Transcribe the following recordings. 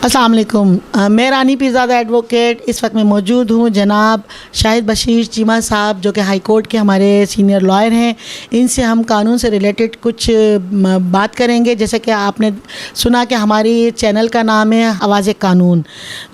السلام علیکم. میں رانی پیرزادہ ایڈوکیٹ اس وقت میں موجود ہوں جناب شاہد بشیر چیمہ صاحب جو کہ ہائی کورٹ کے ہمارے سینئر لائر ہیں. ان سے ہم قانون سے ریلیٹڈ کچھ بات کریں گے. جیسے کہ آپ نے سنا کہ ہماری چینل کا نام ہے آواز قانون.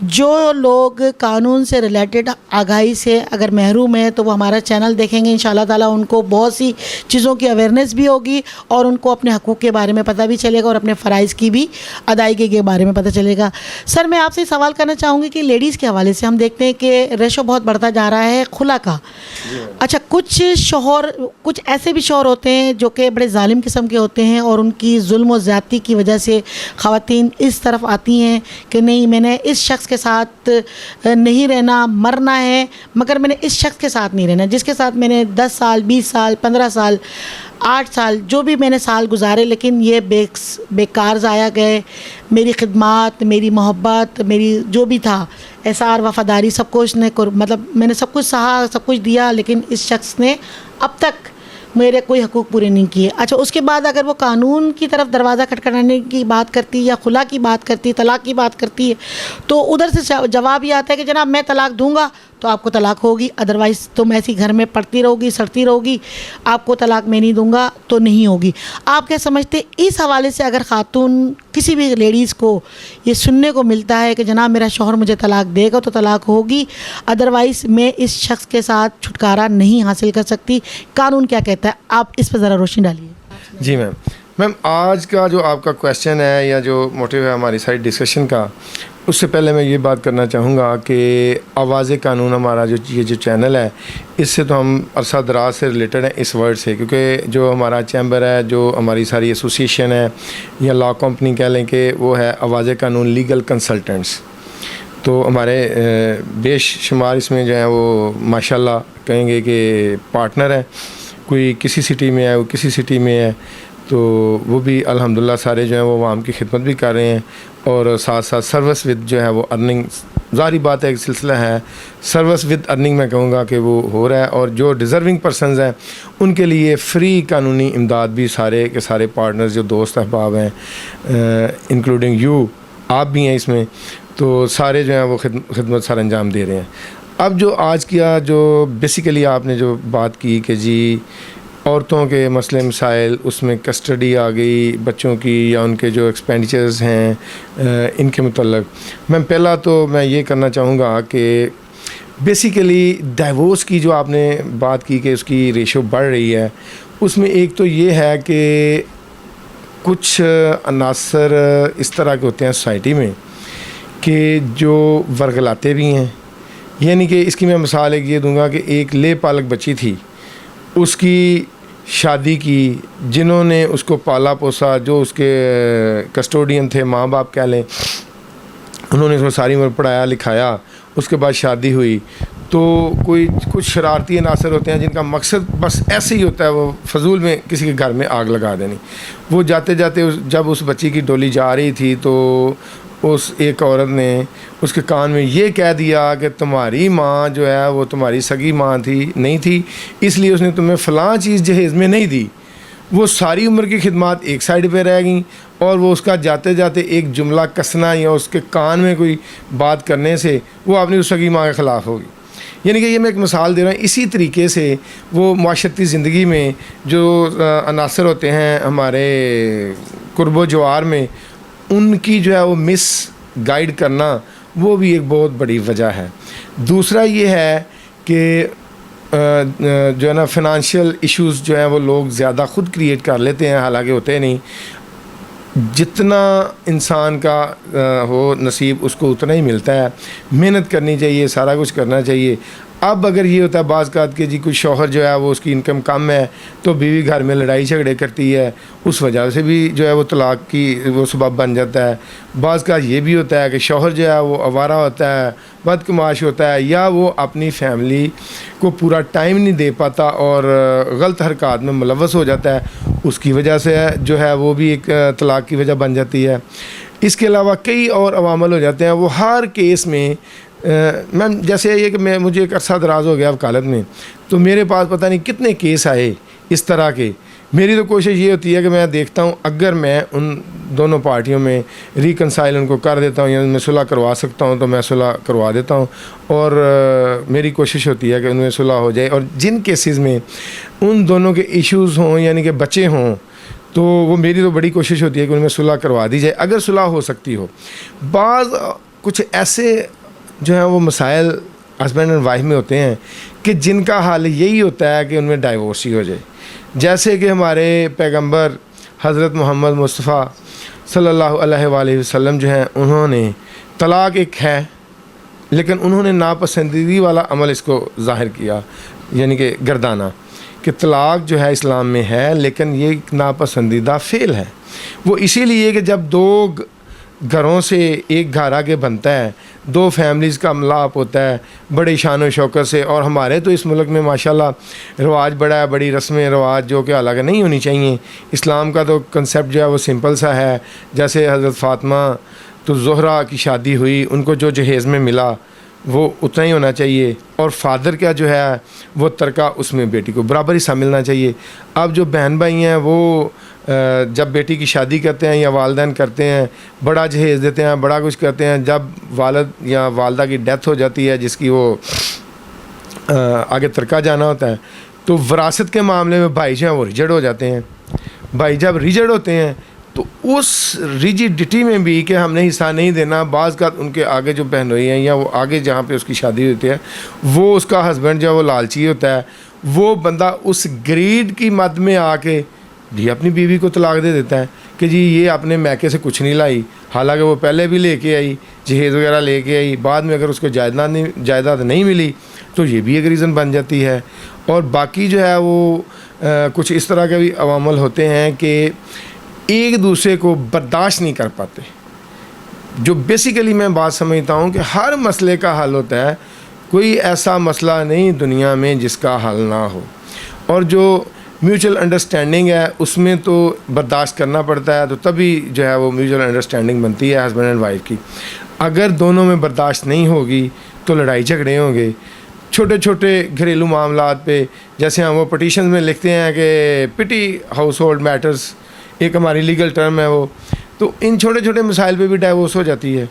جو لوگ قانون سے ریلیٹڈ آگاہی سے اگر محروم ہیں تو وہ ہمارا چینل دیکھیں گے. انشاءاللہ تعالیٰ ان کو بہت سی چیزوں کی اویئرنیس بھی ہوگی اور ان کو اپنے حقوق کے بارے میں پتہ بھی چلے گا اور اپنے فرائض کی بھی ادائیگی کے بارے میں پتہ چلے گا. سر میں آپ سے سوال کرنا چاہوں گی کہ لیڈیز کے حوالے سے ہم دیکھتے ہیں کہ ریشو بہت بڑھتا جا رہا ہے خلا کا. اچھا کچھ ایسے بھی شوہر ہوتے ہیں جو کہ بڑے ظالم قسم کے ہوتے ہیں اور ان کی ظلم و زیادتی کی وجہ سے خواتین اس طرف آتی ہیں کہ نہیں میں نے اس شخص کے ساتھ نہیں رہنا, مرنا ہے مگر میں نے اس شخص کے ساتھ نہیں رہنا جس کے ساتھ میں نے 10 سال 20 سال 15 سال 8 سال جو بھی میں نے سال گزارے لیکن یہ بیکار ضائع گئے. میری خدمات, میری محبت, میری جو بھی تھا احسار وفاداری سب کچھ نے مطلب میں نے سب کچھ سہا سب کچھ دیا لیکن اس شخص نے اب تک میرے کوئی حقوق پورے نہیں کیے. اچھا اس کے بعد اگر وہ قانون کی طرف دروازہ کھٹکھٹانے کی بات کرتی یا خلا کی بات کرتی, طلاق کی بات کرتی ہے تو ادھر سے جواب یہ آتا ہے کہ جناب میں طلاق دوں گا تو آپ کو طلاق ہوگی, ادروائز تم ایسی گھر میں پڑتی رہو گی سڑتی رہو گی, آپ کو طلاق میں نہیں دوں گا تو نہیں ہوگی. آپ کیا سمجھتے اس حوالے سے اگر خاتون کسی بھی لیڈیز کو یہ سننے کو ملتا ہے کہ جناب میرا شوہر مجھے طلاق دے گا تو طلاق ہوگی, ادروائز میں اس شخص کے ساتھ چھٹکارا نہیں حاصل کر سکتی, قانون کیا کہتا ہے؟ آپ اس پہ ذرا روشنی ڈالیے. جی میم آج کا جو آپ کا کویشچن ہے یا جو موٹیو ہے ہماری ساری ڈسکشن کا, اس سے پہلے میں یہ بات کرنا چاہوں گا کہ آواز قانون ہمارا یہ جو چینل ہے اس سے تو ہم عرصہ دراز سے ریلیٹڈ ہیں اس ورڈ سے, کیونکہ جو ہمارا چیمبر ہے جو ہماری ساری ایسوسیشن ہے یا لا کمپنی کہہ لیں کہ وہ ہے آواز قانون لیگل کنسلٹنٹس. تو ہمارے بیش شمار اس میں جو ہیں وہ ماشاءاللہ کہیں گے کہ پارٹنر ہیں, کوئی کسی سٹی میں ہے وہ کسی سٹی میں ہے, تو وہ بھی الحمدللہ سارے جو ہیں وہ عوام کی خدمت بھی کر رہے ہیں اور ساتھ ساتھ سروس ود جو ہے وہ ارننگ, ظاہری بات ہے ایک سلسلہ ہے سروس ود ارننگ میں کہوں گا کہ وہ ہو رہا ہے. اور جو ڈیزرونگ پرسنز ہیں ان کے لیے فری قانونی امداد بھی سارے کے سارے پارٹنرز جو دوست احباب ہیں انکلوڈنگ یو, آپ بھی ہیں اس میں, تو سارے جو ہیں وہ خدمت سر انجام دے رہے ہیں. اب جو آج کیا جو بیسیکلی آپ نے جو بات کی کہ جی عورتوں کے مسئلے مسائل, اس میں کسٹڈی آ گئی بچوں کی یا ان کے جو ایکسپینڈیچرز ہیں ان کے متعلق, میں پہلا تو میں یہ کرنا چاہوں گا کہ بیسیکلی ڈائیورس کی جو آپ نے بات کی کہ اس کی ریشو بڑھ رہی ہے, اس میں ایک تو یہ ہے کہ کچھ عناصر اس طرح کے ہوتے ہیں سوسائٹی میں کہ جو ورگلاتے بھی ہیں. یعنی کہ اس کی میں مثال ایک یہ دوں گا کہ ایک لے پالک بچی تھی, اس کی شادی کی, جنہوں نے اس کو پالا پوسا, جو اس کے کسٹوڈین تھے ماں باپ کہہ لیں, انہوں نے اس کو ساری عمر پڑھایا لکھایا, اس کے بعد شادی ہوئی تو کچھ شرارتی عناصر ہوتے ہیں جن کا مقصد بس ایسے ہی ہوتا ہے وہ فضول میں کسی کے گھر میں آگ لگا دینی. وہ جاتے جاتے جب اس بچی کی ڈولی جا رہی تھی تو اس ایک عورت نے اس کے کان میں یہ کہہ دیا کہ تمہاری ماں جو ہے وہ تمہاری سگی ماں نہیں تھی, اس لیے اس نے تمہیں فلاں چیز جہیز میں نہیں دی. وہ ساری عمر کی خدمات ایک سائڈ پہ رہ گئیں اور وہ اس کا جاتے جاتے ایک جملہ کسنا یا اس کے کان میں کوئی بات کرنے سے وہ اپنی اس سگی ماں کے خلاف ہوگی. یعنی کہ یہ میں ایک مثال دے رہا ہوں. اسی طریقے سے وہ معاشرتی زندگی میں جو عناصر ہوتے ہیں ہمارے قرب و جوار میں, ان کی جو ہے وہ مس گائیڈ کرنا وہ بھی ایک بہت بڑی وجہ ہے. دوسرا یہ ہے کہ جو ہے نا فنانشیل ایشوز جو ہیں وہ لوگ زیادہ خود کریٹ کر لیتے ہیں, حالانکہ ہوتے نہیں. جتنا انسان کا ہو نصیب اس کو اتنا ہی ملتا ہے, محنت کرنی چاہیے, سارا کچھ کرنا چاہیے. اب اگر یہ ہوتا ہے بعض اوقات کہ جی کوئی شوہر جو ہے وہ اس کی انکم کم ہے تو بیوی گھر میں لڑائی جھگڑے کرتی ہے, اس وجہ سے بھی جو ہے وہ طلاق کی وہ سبب بن جاتا ہے. بعض کا یہ بھی ہوتا ہے کہ شوہر جو ہے وہ آوارہ ہوتا ہے, بدکماش ہوتا ہے, یا وہ اپنی فیملی کو پورا ٹائم نہیں دے پاتا اور غلط حرکات میں ملوث ہو جاتا ہے, اس کی وجہ سے جو ہے وہ بھی ایک طلاق کی وجہ بن جاتی ہے. اس کے علاوہ کئی اور عوامل ہو جاتے ہیں. وہ ہر کیس میں میم جیسے یہ کہ مجھے ایک عرصہ دراز ہو گیا وکالت میں, تو میرے پاس پتہ نہیں کتنے کیس آئے اس طرح کے میری تو کوشش یہ ہوتی ہے کہ میں دیکھتا ہوں اگر میں ان دونوں پارٹیوں میں ریکنسائل ان کو کر دیتا ہوں یا ان میں صلح کروا سکتا ہوں تو میں صلح کروا دیتا ہوں، اور میری کوشش ہوتی ہے کہ ان میں صلح ہو جائے. اور جن کیسز میں ان دونوں کے ایشوز ہوں یعنی کہ بچے ہوں تو وہ میری تو بڑی کوشش ہوتی ہے کہ ان میں صلح کروا دی جائے اگر صلح ہو سکتی ہو. بعض کچھ ایسے جو ہیں وہ مسائل ہسبینڈ اینڈ وائف میں ہوتے ہیں کہ جن کا حل یہی ہوتا ہے کہ ان میں ڈائیورس ہی ہو جائے. جیسے کہ ہمارے پیغمبر حضرت محمد مصطفیٰ صلی اللہ علیہ وآلہ وسلم جو ہیں انہوں نے طلاق ایک ہے لیکن انہوں نے ناپسندیدگی والا عمل اس کو ظاہر کیا، یعنی کہ گردانہ، کہ طلاق جو ہے اسلام میں ہے لیکن یہ ایک ناپسندیدہ فعل ہے. وہ اسی لیے کہ جب دو گھروں سے ایک گھر آگے بنتا ہے، دو فیملیز کا ملاپ ہوتا ہے بڑی شان و شوکت سے. اور ہمارے تو اس ملک میں ماشاءاللہ رواج بڑا ہے، بڑی رسمیں رواج جو کہ حالانکہ نہیں ہونی چاہیے. اسلام کا تو کنسیپٹ جو ہے وہ سمپل سا ہے. جیسے حضرت فاطمہ تو زہرا کی شادی ہوئی، ان کو جو جہیز میں ملا وہ اتنا ہی ہونا چاہیے، اور فادر کا جو ہے وہ ترکہ اس میں بیٹی کو برابر حصہ ملنا چاہیے. اب جو بہن بھائی ہیں وہ جب بیٹی کی شادی کرتے ہیں یا والدین کرتے ہیں بڑا جہیز دیتے ہیں، بڑا کچھ کرتے ہیں. جب والد یا والدہ کی ڈیتھ ہو جاتی ہے جس کی وہ آگے ترکہ جانا ہوتا ہے تو وراثت کے معاملے میں بھائی جو ہیں وہ ریجڈ ہو جاتے ہیں. بھائی جب ریجڈ ہوتے ہیں تو اس ریجیڈٹی میں بھی کہ ہم نے حصہ نہیں دینا، بعض کا ان کے آگے جو بہنوئی ہیں یا وہ آگے جہاں پہ اس کی شادی ہوتی ہے وہ اس کا ہسبینڈ جو ہے وہ لالچی ہوتا ہے، وہ بندہ اس گریڈ کی مد میں آ کے جی اپنی بیوی کو طلاق دے دیتا ہے کہ جی یہ اپنے میکے سے کچھ نہیں لائی، حالانکہ وہ پہلے بھی لے کے آئی، جہیز وغیرہ لے کے آئی، بعد میں اگر اس کو جائیداد نہیں ملی تو یہ بھی ایک ریزن بن جاتی ہے. اور باقی جو ہے وہ کچھ اس طرح کے بھی عوامل ہوتے ہیں کہ ایک دوسرے کو برداشت نہیں کر پاتے. جو بیسیکلی میں بات سمجھتا ہوں کہ ہر مسئلے کا حل ہوتا ہے، کوئی ایسا مسئلہ نہیں دنیا میں جس کا حل نہ ہو، اور جو میوچل انڈرسٹینڈنگ ہے اس میں تو برداشت کرنا پڑتا ہے، تو تبھی جو ہے وہ میوچل انڈرسٹینڈنگ بنتی ہے ہسبینڈ اینڈ وائف کی. اگر دونوں میں برداشت نہیں ہوگی تو لڑائی جھگڑے ہوں گے چھوٹے چھوٹے گھریلو معاملات پہ. جیسے ہم وہ پٹیشنز میں لکھتے ہیں کہ پٹی ہاؤس ہولڈ میٹرز، ایک ہماری لیگل ٹرم ہے وہ، تو ان چھوٹے چھوٹے مسائل پہ بھی ڈائیورس ہو جاتی ہے،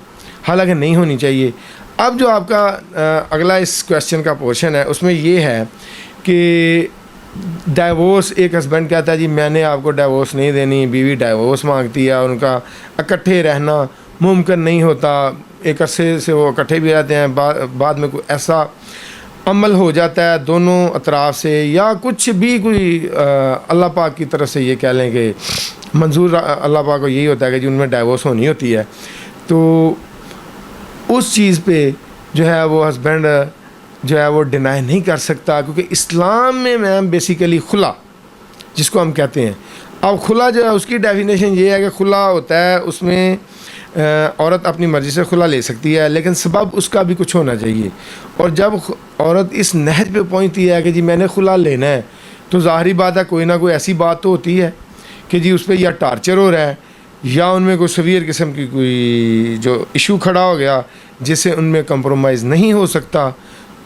حالانکہ نہیں ہونی چاہیے. اب جو آپ کا اگلا اس کویسچن کا پورشن ہے اس میں یہ ہے کہ ڈائیورس، ایک ہسبینڈ کہتا ہے جی میں نے آپ کو ڈائیورس نہیں دینی، بیوی ڈائیورس مانگتی ہے، ان کا اکٹھے رہنا ممکن نہیں ہوتا. ایک عرصے سے وہ اکٹھے بھی رہتے ہیں، بعد میں کوئی ایسا عمل ہو جاتا ہے دونوں اطراف سے یا کچھ بھی کوئی اللہ پاک کی طرف سے یہ کہہ لیں کہ منظور اللہ پاک کو یہی ہوتا ہے کہ جی ان میں ڈائیورس ہونی ہوتی ہے، تو اس چیز پہ جو ہے وہ ہسبینڈ جو ہے وہ ڈینائی نہیں کر سکتا، کیونکہ اسلام میں میم بیسیکلی خلا جس کو ہم کہتے ہیں. اب خلا جو ہے اس کی ڈیفینیشن یہ ہے کہ خلا ہوتا ہے اس میں عورت اپنی مرضی سے خلا لے سکتی ہے لیکن سبب اس کا بھی کچھ ہونا چاہیے. اور جب عورت اس نہج پہ پہنچتی ہے کہ جی میں نے خلا لینا ہے تو ظاہری بات ہے کوئی نہ کوئی ایسی بات تو ہوتی ہے کہ جی اس پہ یا ٹارچر ہو رہا ہے یا ان میں کوئی سویئر قسم کی کوئی جو ایشو کھڑا ہو گیا جس سے ان میں کمپرومائز نہیں ہو سکتا،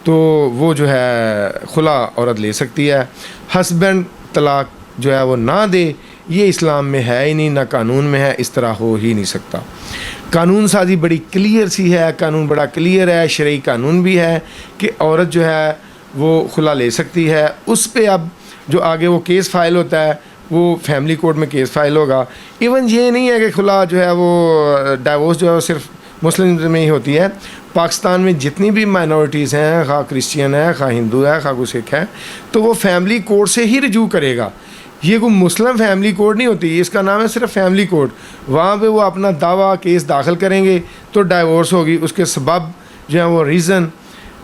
تو وہ جو ہے خلا عورت لے سکتی ہے. ہسبینڈ طلاق جو ہے وہ نہ دے یہ اسلام میں ہے ہی نہیں، نہ قانون میں ہے، اس طرح ہو ہی نہیں سکتا. قانون سازی بڑی کلیئر سی ہے، قانون بڑا کلیئر ہے، شرعی قانون بھی ہے کہ عورت جو ہے وہ خلا لے سکتی ہے. اس پہ اب جو آگے وہ کیس فائل ہوتا ہے وہ فیملی کورٹ میں کیس فائل ہوگا. ایون یہ نہیں ہے کہ خلا جو ہے وہ ڈائیورس جو ہے وہ صرف مسلم میں ہی ہوتی ہے. پاکستان میں جتنی بھی مائنورٹیز ہیں، خواہ کرسچین ہے، خواہ ہندو ہے، خواہ کوئی سکھ ہے، تو وہ فیملی کورٹ سے ہی رجوع کرے گا. یہ کوئی مسلم فیملی کورٹ نہیں ہوتی، اس کا نام ہے صرف فیملی کورٹ. وہاں پہ وہ اپنا دعویٰ کیس داخل کریں گے تو ڈائیورس ہوگی. اس کے سبب جو ہے وہ ریزن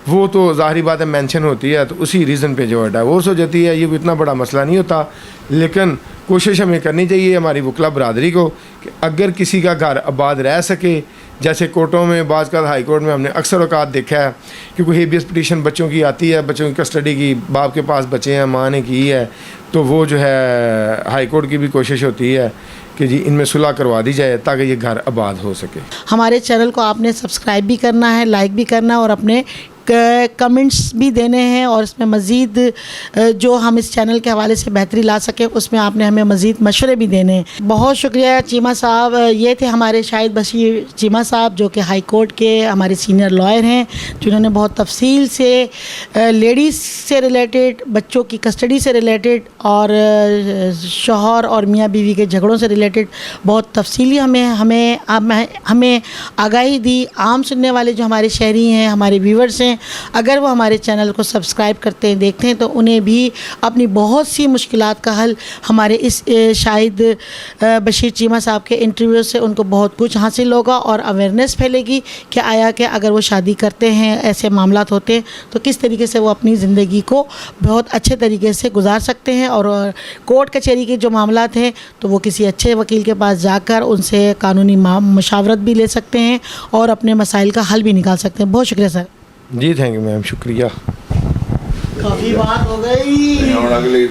وہ تو ظاہری بات ہے مینشن ہوتی ہے، تو اسی ریزن پہ جو ہے ڈائیورس ہو جاتی ہے. یہ کوئی اتنا بڑا مسئلہ نہیں ہوتا، لیکن کوشش ہمیں کرنی چاہیے ہماری وکلا برادری کو کہ اگر کسی کا گھر آباد رہ سکے، جیسے کورٹوں میں بعض کا ہائی کورٹ میں ہم نے اکثر اوقات دیکھا ہے کہ کوئی ہیبیس پٹیشن بچوں کی آتی ہے، بچوں کی کسٹڈی کی، باپ کے پاس بچے ہیں، ماں نے کی ہے، تو وہ جو ہے ہائی کورٹ کی بھی کوشش ہوتی ہے کہ جی ان میں صلح کروا دی جائے تاکہ یہ گھر آباد ہو سکے. ہمارے چینل کو آپ نے سبسکرائب بھی کرنا ہے، لائک بھی کرنا ہے اور اپنے کمنٹس بھی دینے ہیں اور اس میں مزید جو ہم اس چینل کے حوالے سے بہتری لا سکیں اس میں آپ نے ہمیں مزید مشورے بھی دینے ہیں. بہت شکریہ چیمہ صاحب. یہ تھے ہمارے شاہد بشیر چیمہ صاحب جو کہ ہائی کورٹ کے ہمارے سینئر لائر ہیں, جنہوں نے بہت تفصیل سے لیڈیز سے ریلیٹڈ, بچوں کی کسٹڈی سے ریلیٹڈ اور شوہر اور میاں بیوی کے جھگڑوں سے ریلیٹڈ بہت تفصیلی ہمیں آگاہی دی. عام سننے والے جو ہمارے شہری ہیں, ہمارے ویورز ہیں, اگر وہ ہمارے چینل کو سبسکرائب کرتے ہیں, دیکھتے ہیں, تو انہیں بھی اپنی بہت سی مشکلات کا حل ہمارے اس شاہد بشیر چیمہ صاحب کے انٹرویو سے ان کو بہت کچھ حاصل ہوگا اور اویئرنیس پھیلے گی کہ آیا کہ اگر وہ شادی کرتے ہیں, ایسے معاملات ہوتے ہیں, تو کس طریقے سے وہ اپنی زندگی کو بہت اچھے طریقے سے گزار سکتے ہیں. اور کورٹ کچہری کے جو معاملات ہیں تو وہ کسی اچھے وکیل کے پاس جا کر ان سے قانونی مشاورت بھی لے سکتے ہیں اور اپنے مسائل کا حل بھی نکال سکتے ہیں. بہت شکریہ سر. جی تھینک یو میم, شکریہ. کافی بات ہو گئی.